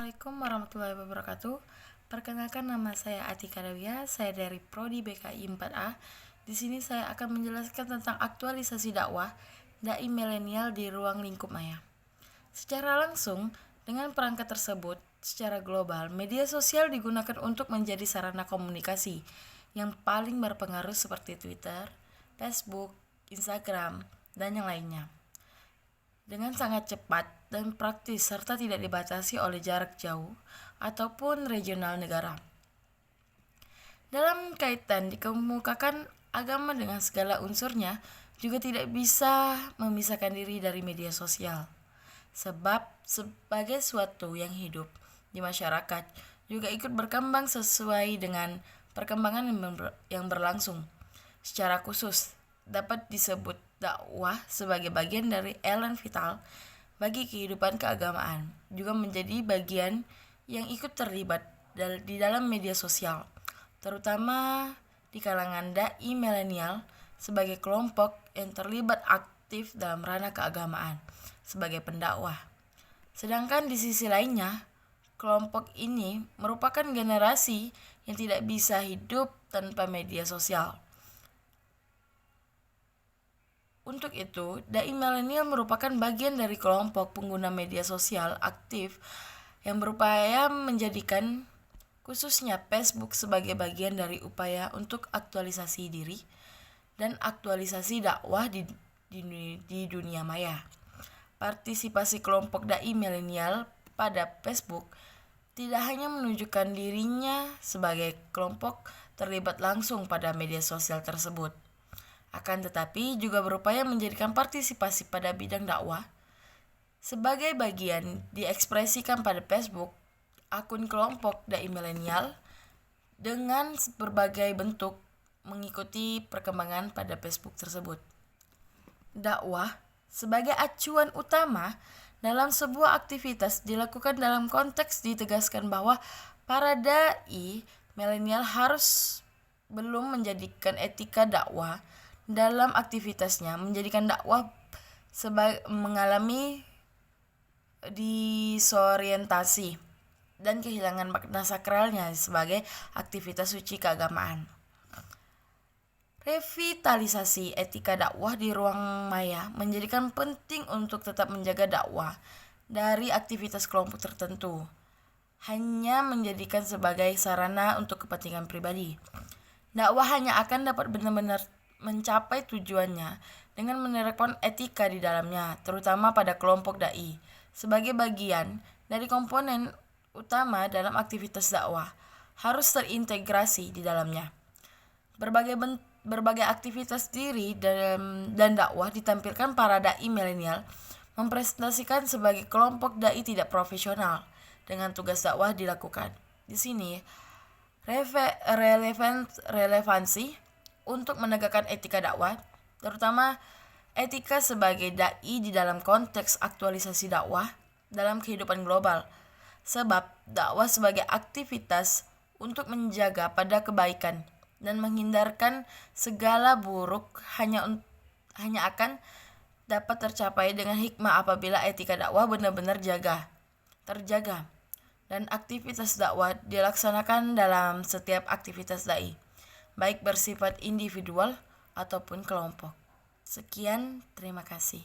Assalamualaikum warahmatullahi wabarakatuh. Perkenalkan, nama saya Atika Dawia, saya dari Prodi BKI 4A. Di sini saya akan menjelaskan tentang aktualisasi dakwah dai milenial di ruang lingkup maya. Secara langsung, dengan perangkat tersebut, secara global, media sosial digunakan untuk menjadi sarana komunikasi yang paling berpengaruh seperti Twitter, Facebook, Instagram, dan yang lainnya. Dengan sangat cepat dan praktis serta tidak dibatasi oleh jarak jauh ataupun regional negara. Dalam kaitan dikemukakan agama dengan segala unsurnya juga tidak bisa memisahkan diri dari media sosial. Sebab sebagai suatu yang hidup di masyarakat juga ikut berkembang sesuai dengan perkembangan yang berlangsung. Secara khusus dapat disebut dakwah sebagai bagian dari elemen vital bagi kehidupan keagamaan, juga menjadi bagian yang ikut terlibat di dalam media sosial, terutama di kalangan dai milenial sebagai kelompok yang terlibat aktif dalam ranah keagamaan sebagai pendakwah. Sedangkan di sisi lainnya, kelompok ini merupakan generasi yang tidak bisa hidup tanpa media sosial. Untuk itu, dai milenial merupakan bagian dari kelompok pengguna media sosial aktif yang berupaya menjadikan khususnya Facebook sebagai bagian dari upaya untuk aktualisasi diri dan aktualisasi dakwah di dunia maya. Partisipasi kelompok dai milenial pada Facebook tidak hanya menunjukkan dirinya sebagai kelompok terlibat langsung pada media sosial tersebut, akan tetapi juga berupaya menjadikan partisipasi pada bidang dakwah sebagai bagian diekspresikan pada Facebook akun kelompok dai milenial dengan berbagai bentuk mengikuti perkembangan pada Facebook tersebut. Dakwah sebagai acuan utama dalam sebuah aktivitas dilakukan dalam konteks ditegaskan bahwa para dai milenial harus belum menjadikan etika dakwah dalam aktivitasnya, menjadikan dakwah mengalami disorientasi dan kehilangan makna sakralnya sebagai aktivitas suci keagamaan. Revitalisasi etika dakwah di ruang maya menjadikan penting untuk tetap menjaga dakwah dari aktivitas kelompok tertentu, hanya menjadikan sebagai sarana untuk kepentingan pribadi. Dakwah hanya akan dapat benar-benar mencapai tujuannya dengan menerapkan etika di dalamnya, terutama pada kelompok dai sebagai bagian dari komponen utama dalam aktivitas dakwah harus terintegrasi di dalamnya. Berbagai aktivitas diri dan dakwah ditampilkan para dai milenial mempresentasikan sebagai kelompok dai tidak profesional dengan tugas dakwah dilakukan. Di sini relevansi untuk menegakkan etika dakwah, terutama etika sebagai dai di dalam konteks aktualisasi dakwah dalam kehidupan global. Sebab dakwah sebagai aktivitas untuk menjaga pada kebaikan dan menghindarkan segala buruk hanya akan dapat tercapai dengan hikmah apabila etika dakwah benar-benar terjaga dan aktivitas dakwah dilaksanakan dalam setiap aktivitas dai, baik bersifat individual ataupun kelompok. Sekian, terima kasih.